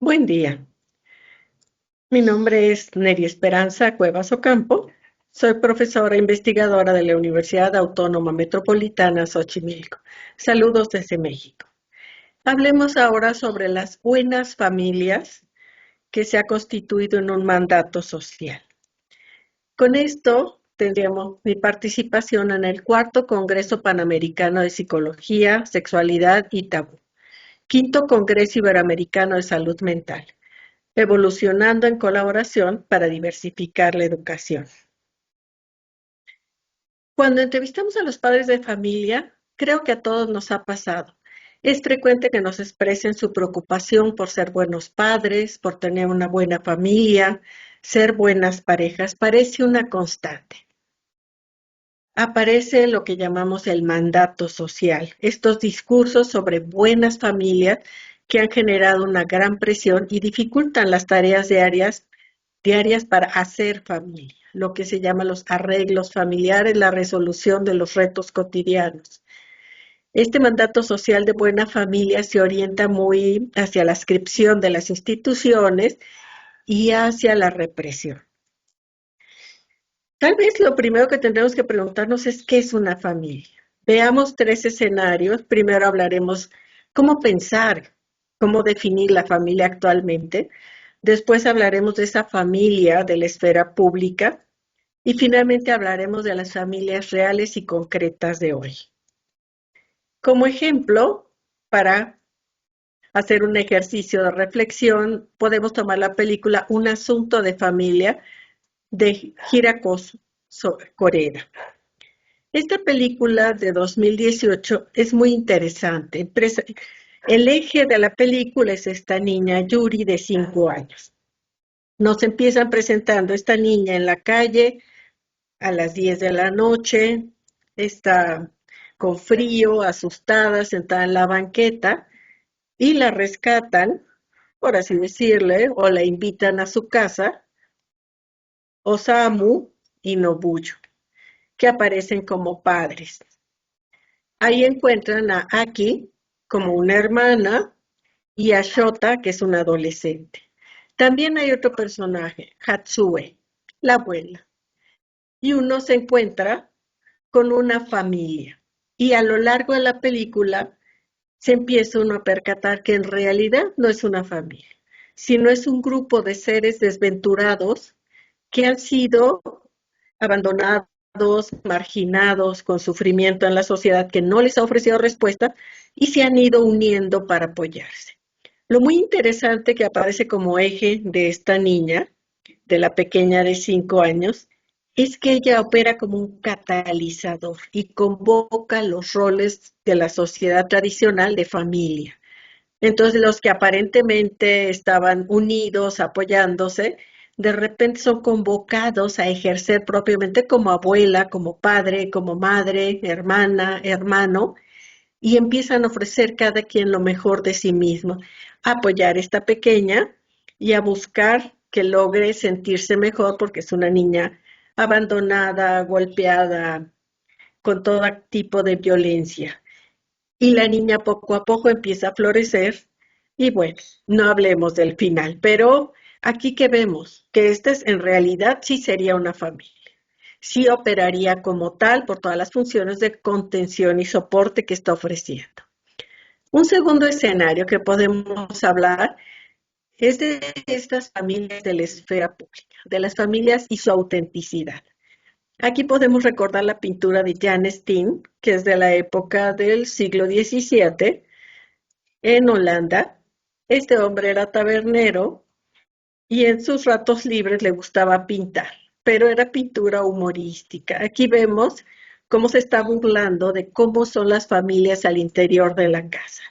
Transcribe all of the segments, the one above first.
Buen día. Mi nombre es Neri Esperanza Cuevas Ocampo. Soy profesora e investigadora de la Universidad Autónoma Metropolitana Xochimilco. Saludos desde México. Hablemos ahora sobre las buenas familias que se ha constituido en un mandato social. Con esto tendríamos mi participación en el cuarto Congreso Panamericano de Psicología, Sexualidad y Tabú, quinto Congreso Iberoamericano de Salud Mental, evolucionando en colaboración para diversificar la educación. Cuando entrevistamos a los padres de familia, creo que a todos nos ha pasado. Es frecuente que nos expresen su preocupación por ser buenos padres, por tener una buena familia, ser buenas parejas. Parece una constante. Aparece lo que llamamos el mandato social, estos discursos sobre buenas familias que han generado una gran presión y dificultan las tareas diarias para hacer familia, lo que se llama los arreglos familiares, la resolución de los retos cotidianos. Este mandato social de buena familia se orienta muy hacia la adscripción de las instituciones y hacia la represión. Tal vez lo primero que tendremos que preguntarnos es ¿qué es una familia? Veamos tres escenarios. Primero hablaremos cómo pensar, cómo definir la familia actualmente. Después hablaremos de esa familia de la esfera pública y finalmente hablaremos de las familias reales y concretas de hoy. Como ejemplo, para hacer un ejercicio de reflexión, podemos tomar la película Un asunto de familia de Hirako Koreda. Esta película de 2018 es muy interesante. El eje de la película es esta niña Yuri de 5 años. Nos empiezan presentando esta niña en la calle a las 10 de la noche, está con frío, asustada, sentada en la banqueta y la rescatan, por así decirle, o la invitan a su casa, Osamu y Nobuyo, que aparecen como padres. Ahí encuentran a Aki como una hermana y a Shota, que es una adolescente. También hay otro personaje, Hatsue, la abuela. Y uno se encuentra con una familia. Y a lo largo de la película se empieza uno a percatar que en realidad no es una familia, sino es un grupo de seres desventurados que han sido abandonados, marginados, con sufrimiento en la sociedad que no les ha ofrecido respuesta y se han ido uniendo para apoyarse. Lo muy interesante que aparece como eje de esta niña, de la pequeña de 5 años, es que ella opera como un catalizador y convoca los roles de la sociedad tradicional de familia. Entonces, los que aparentemente estaban unidos, apoyándose, de repente son convocados a ejercer propiamente como abuela, como padre, como madre, hermana, hermano, y empiezan a ofrecer cada quien lo mejor de sí mismo, a apoyar a esta pequeña y a buscar que logre sentirse mejor porque es una niña abandonada, golpeada, con todo tipo de violencia. Y la niña poco a poco empieza a florecer y bueno, no hablemos del final, pero aquí que vemos que esta es, en realidad sí sería una familia. Sí operaría como tal por todas las funciones de contención y soporte que está ofreciendo. Un segundo escenario que podemos hablar es de estas familias de la esfera pública, de las familias y su autenticidad. Aquí podemos recordar la pintura de Jan Steen, que es de la época del siglo XVII, en Holanda. Este hombre era tabernero y en sus ratos libres le gustaba pintar, pero era pintura humorística. Aquí vemos cómo se está burlando de cómo son las familias al interior de la casa.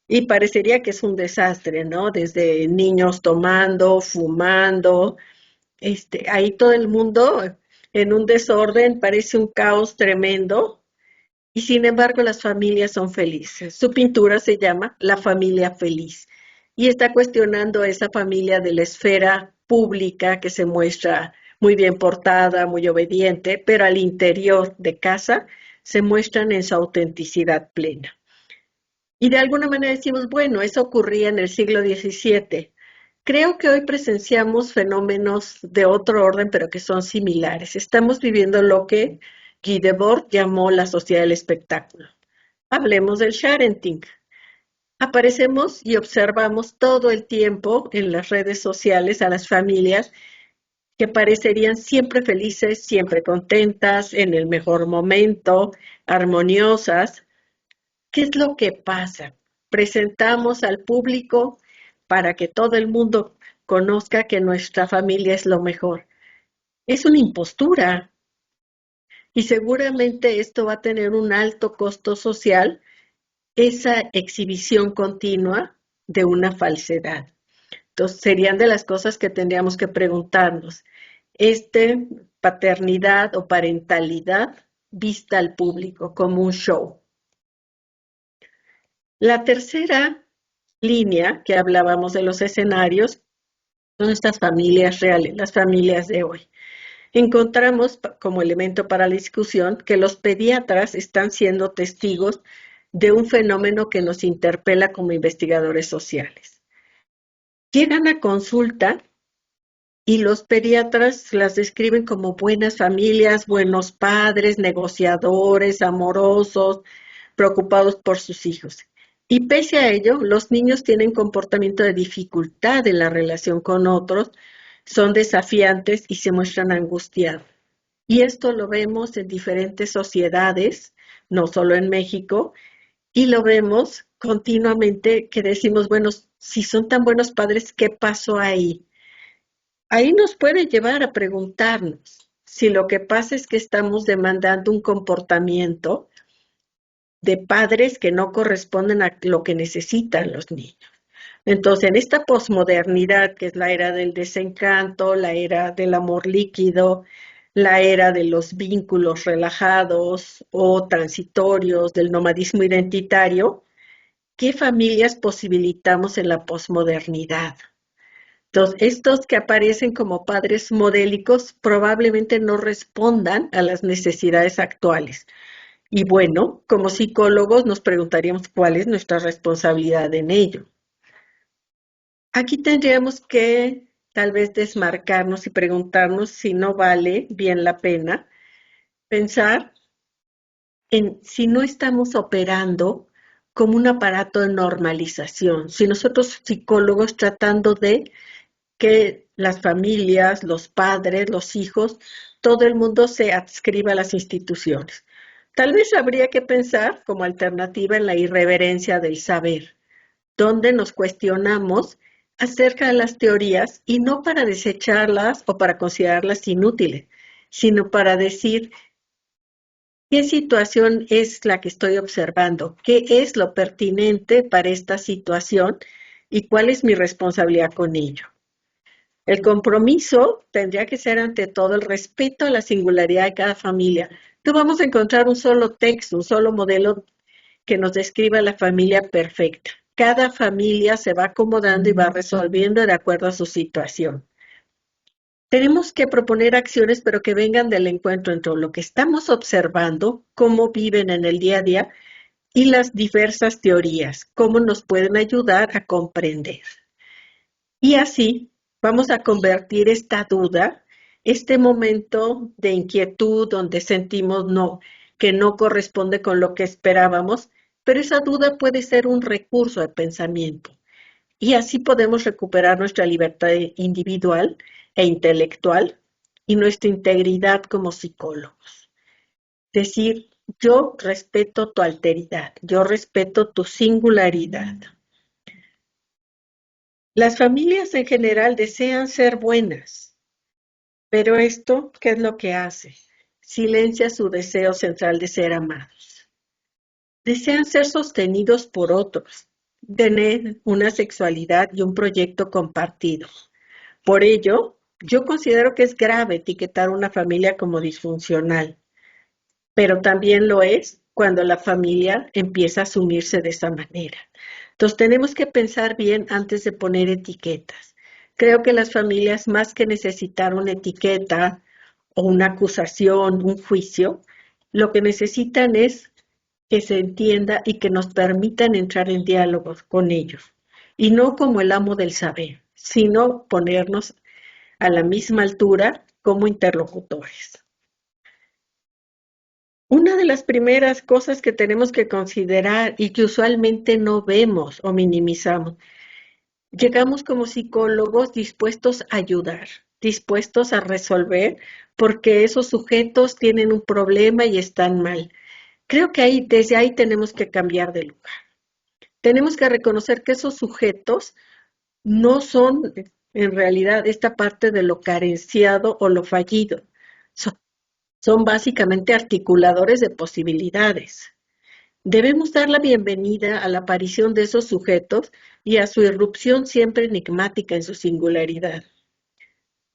Y parecería que es un desastre, ¿no? Desde niños tomando, fumando, ahí todo el mundo en un desorden, parece un caos tremendo, y sin embargo las familias son felices. Su pintura se llama La familia feliz y está cuestionando esa familia de la esfera pública que se muestra muy bien portada, muy obediente, pero al interior de casa se muestran en su autenticidad plena. Y de alguna manera decimos, bueno, eso ocurría en el siglo XVII, Creo que hoy presenciamos fenómenos de otro orden, pero que son similares. Estamos viviendo lo que Guy Debord llamó la sociedad del espectáculo. Hablemos del sharenting. Aparecemos y observamos todo el tiempo en las redes sociales a las familias que parecerían siempre felices, siempre contentas, en el mejor momento, armoniosas. ¿Qué es lo que pasa? Presentamos al público para que todo el mundo conozca que nuestra familia es lo mejor. Es una impostura y seguramente esto va a tener un alto costo social, esa exhibición continua de una falsedad. Entonces, serían de las cosas que tendríamos que preguntarnos. Paternidad o parentalidad vista al público como un show. La tercera línea que hablábamos de los escenarios son estas familias reales, las familias de hoy. Encontramos como elemento para la discusión que los pediatras están siendo testigos de un fenómeno que nos interpela como investigadores sociales. Llegan a consulta y los pediatras las describen como buenas familias, buenos padres, negociadores, amorosos, preocupados por sus hijos. Y pese a ello, los niños tienen comportamiento de dificultad en la relación con otros, son desafiantes y se muestran angustiados. Y esto lo vemos en diferentes sociedades, no solo en México, y lo vemos continuamente que decimos, bueno, si son tan buenos padres, ¿qué pasó ahí? Ahí nos puede llevar a preguntarnos si lo que pasa es que estamos demandando un comportamiento de padres que no corresponden a lo que necesitan los niños. Entonces, en esta posmodernidad, que es la era del desencanto, la era del amor líquido, la era de los vínculos relajados o transitorios, del nomadismo identitario, ¿qué familias posibilitamos en la posmodernidad? Entonces, estos que aparecen como padres modélicos probablemente no respondan a las necesidades actuales. Y bueno, como psicólogos nos preguntaríamos cuál es nuestra responsabilidad en ello. Aquí tendríamos que tal vez desmarcarnos y preguntarnos si no vale bien la pena pensar en si no estamos operando como un aparato de normalización, si nosotros psicólogos tratando de que las familias, los padres, los hijos, todo el mundo se adscriba a las instituciones. Tal vez habría que pensar como alternativa en la irreverencia del saber, donde nos cuestionamos acerca de las teorías y no para desecharlas o para considerarlas inútiles, sino para decir qué situación es la que estoy observando, qué es lo pertinente para esta situación y cuál es mi responsabilidad con ello. El compromiso tendría que ser ante todo el respeto a la singularidad de cada familia. No vamos a encontrar un solo texto, un solo modelo que nos describa la familia perfecta. Cada familia se va acomodando y va resolviendo de acuerdo a su situación. Tenemos que proponer acciones, pero que vengan del encuentro entre lo que estamos observando, cómo viven en el día a día, y las diversas teorías, cómo nos pueden ayudar a comprender. Y así vamos a convertir esta duda, este momento de inquietud donde sentimos que no corresponde con lo que esperábamos, pero esa duda puede ser un recurso de pensamiento. Y así podemos recuperar nuestra libertad individual e intelectual y nuestra integridad como psicólogos. Decir, yo respeto tu alteridad, yo respeto tu singularidad. Las familias en general desean ser buenas, pero esto, ¿qué es lo que hace? Silencia su deseo central de ser amados. Desean ser sostenidos por otros, tener una sexualidad y un proyecto compartido. Por ello, yo considero que es grave etiquetar una familia como disfuncional, pero también lo es cuando la familia empieza a asumirse de esa manera. Entonces tenemos que pensar bien antes de poner etiquetas. Creo que las familias, más que necesitar una etiqueta o una acusación, un juicio, lo que necesitan es que se entienda y que nos permitan entrar en diálogos con ellos, y no como el amo del saber, sino ponernos a la misma altura como interlocutores. Una de las primeras cosas que tenemos que considerar y que usualmente no vemos o minimizamos, llegamos como psicólogos dispuestos a ayudar, dispuestos a resolver, porque esos sujetos tienen un problema y están mal. Creo que desde ahí tenemos que cambiar de lugar. Tenemos que reconocer que esos sujetos no son en realidad esta parte de lo carenciado o lo fallido. Son, son básicamente articuladores de posibilidades. Debemos dar la bienvenida a la aparición de esos sujetos y a su irrupción siempre enigmática en su singularidad.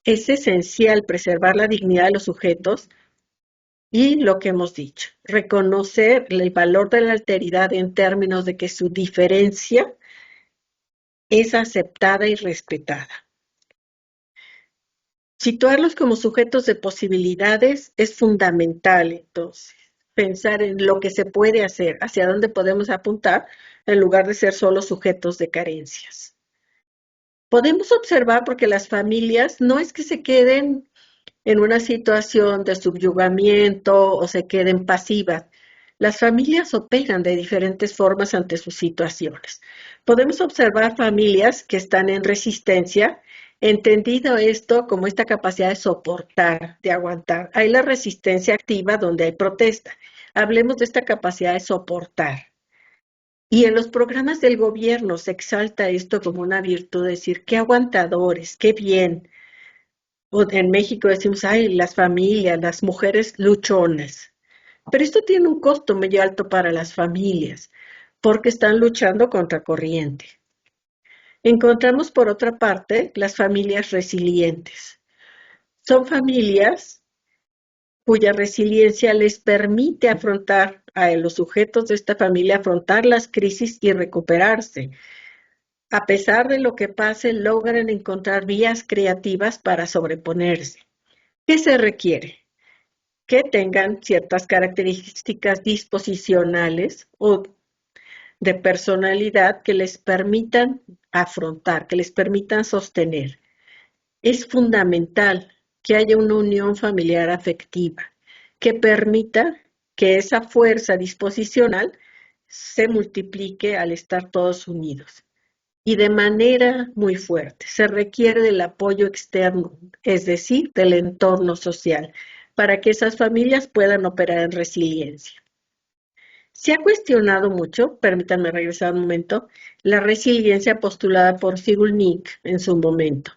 Es esencial preservar la dignidad de los sujetos y lo que hemos dicho, reconocer el valor de la alteridad en términos de que su diferencia es aceptada y respetada. Situarlos como sujetos de posibilidades es fundamental, entonces, pensar en lo que se puede hacer, hacia dónde podemos apuntar, en lugar de ser solo sujetos de carencias. Podemos observar porque las familias no es que se queden en una situación de subyugamiento o se queden pasivas. Las familias operan de diferentes formas ante sus situaciones. Podemos observar familias que están en resistencia, entendido esto como esta capacidad de soportar, de aguantar. Hay la resistencia activa donde hay protesta. Hablemos de esta capacidad de soportar. Y en los programas del gobierno se exalta esto como una virtud, decir, qué aguantadores, qué bien. O en México decimos, ay, las familias, las mujeres luchonas. Pero esto tiene un costo muy alto para las familias, porque están luchando contra corriente. Encontramos, por otra parte, las familias resilientes. Son familias cuya resiliencia les permite afrontar a los sujetos de esta familia, afrontar las crisis y recuperarse. A pesar de lo que pase, logran encontrar vías creativas para sobreponerse. ¿Qué se requiere? Que tengan ciertas características disposicionales o de personalidad que les permitan afrontar, que les permitan sostener. Es fundamental que haya una unión familiar afectiva que permita que esa fuerza disposicional se multiplique al estar todos unidos y de manera muy fuerte. Se requiere del apoyo externo, es decir, del entorno social, para que esas familias puedan operar en resiliencia. Se ha cuestionado mucho, permítanme regresar un momento, la resiliencia postulada por Cyrulnik en su momento,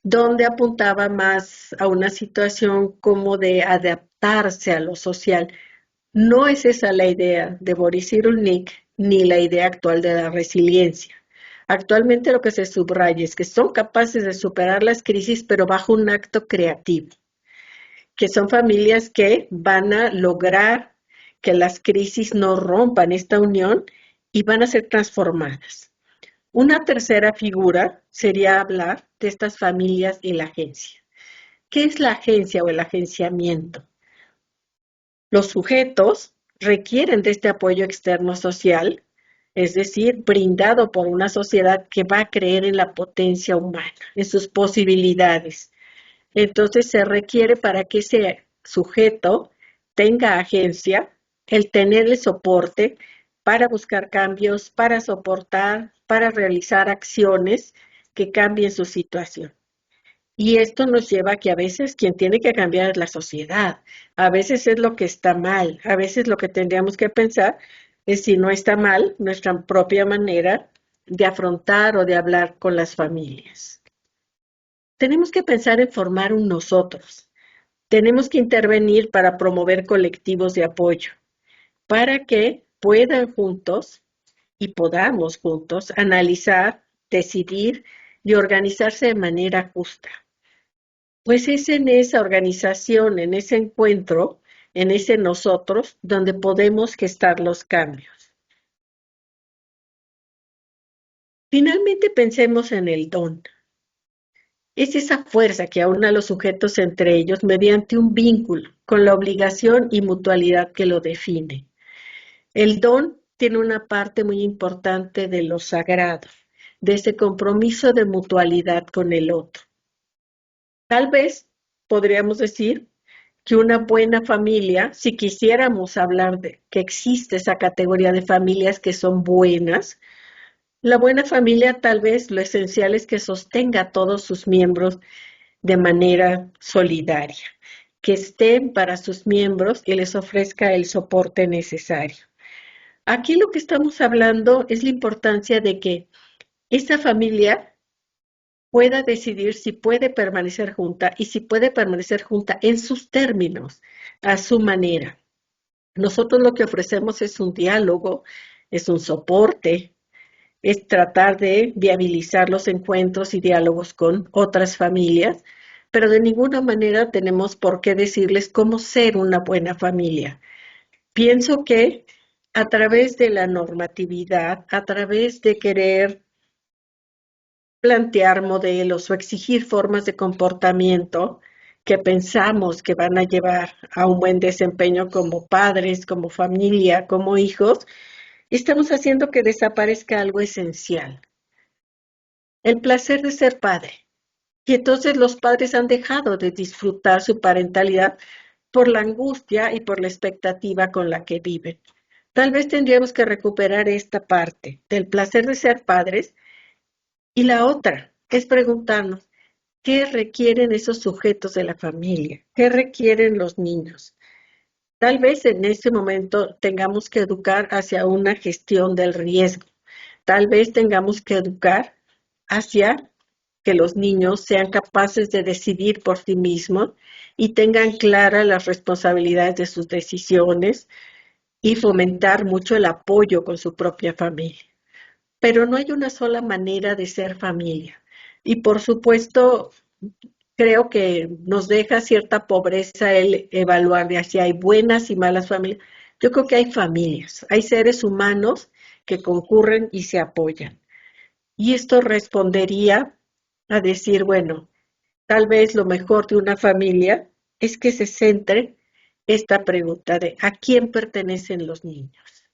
donde apuntaba más a una situación como de adaptarse a lo social. No es esa la idea de Boris Cyrulnik ni la idea actual de la resiliencia. Actualmente lo que se subraya es que son capaces de superar las crisis, pero bajo un acto creativo, que son familias que van a lograr que las crisis no rompan esta unión y van a ser transformadas. Una tercera figura sería hablar de estas familias y la agencia. ¿Qué es la agencia o el agenciamiento? Los sujetos requieren de este apoyo externo social, es decir, brindado por una sociedad que va a creer en la potencia humana, en sus posibilidades. Entonces se requiere para que ese sujeto tenga agencia, el tener el soporte para buscar cambios, para soportar, para realizar acciones que cambien su situación. Y esto nos lleva a que a veces quien tiene que cambiar es la sociedad. A veces es lo que está mal. A veces lo que tendríamos que pensar es si no está mal nuestra propia manera de afrontar o de hablar con las familias. Tenemos que pensar en formar un nosotros. Tenemos que intervenir para promover colectivos de apoyo, para que puedan juntos y podamos juntos analizar, decidir y organizarse de manera justa. Pues es en esa organización, en ese encuentro, en ese nosotros, donde podemos gestar los cambios. Finalmente pensemos en el don. Es esa fuerza que aúna a los sujetos entre ellos mediante un vínculo, con la obligación y mutualidad que lo define. El don tiene una parte muy importante de lo sagrado, de ese compromiso de mutualidad con el otro. Tal vez podríamos decir que una buena familia, si quisiéramos hablar de que existe esa categoría de familias que son buenas, la buena familia tal vez lo esencial es que sostenga a todos sus miembros de manera solidaria, que estén para sus miembros y les ofrezca el soporte necesario. Aquí lo que estamos hablando es la importancia de que esa familia pueda decidir si puede permanecer junta y si puede permanecer junta en sus términos, a su manera. Nosotros lo que ofrecemos es un diálogo, es un soporte, es tratar de viabilizar los encuentros y diálogos con otras familias, pero de ninguna manera tenemos por qué decirles cómo ser una buena familia. Pienso que a través de la normatividad, a través de querer plantear modelos o exigir formas de comportamiento que pensamos que van a llevar a un buen desempeño como padres, como familia, como hijos, estamos haciendo que desaparezca algo esencial, el placer de ser padre. Y entonces los padres han dejado de disfrutar su parentalidad por la angustia y por la expectativa con la que viven. Tal vez tendríamos que recuperar esta parte del placer de ser padres y la otra es preguntarnos, ¿qué requieren esos sujetos de la familia? ¿Qué requieren los niños? Tal vez en este momento tengamos que educar hacia una gestión del riesgo. Tal vez tengamos que educar hacia que los niños sean capaces de decidir por sí mismos y tengan claras las responsabilidades de sus decisiones y fomentar mucho el apoyo con su propia familia. Pero no hay una sola manera de ser familia. Y por supuesto, creo que nos deja cierta pobreza el evaluar de si hay buenas y malas familias. Yo creo que hay familias, hay seres humanos que concurren y se apoyan. Y esto respondería a decir, bueno, tal vez lo mejor de una familia es que se centre esta pregunta de ¿a quién pertenecen los niños?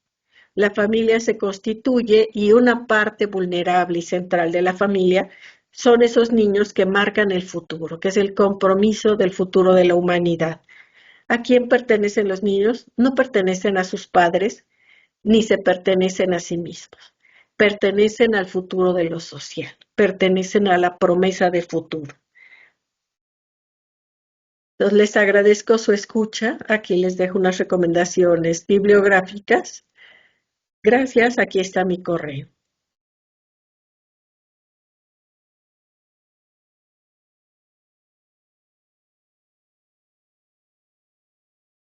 La familia se constituye y una parte vulnerable y central de la familia son esos niños que marcan el futuro, que es el compromiso del futuro de la humanidad. ¿A quién pertenecen los niños? No pertenecen a sus padres ni se pertenecen a sí mismos. Pertenecen al futuro de lo social, pertenecen a la promesa de futuro. Entonces les agradezco su escucha. Aquí les dejo unas recomendaciones bibliográficas. Gracias, aquí está mi correo.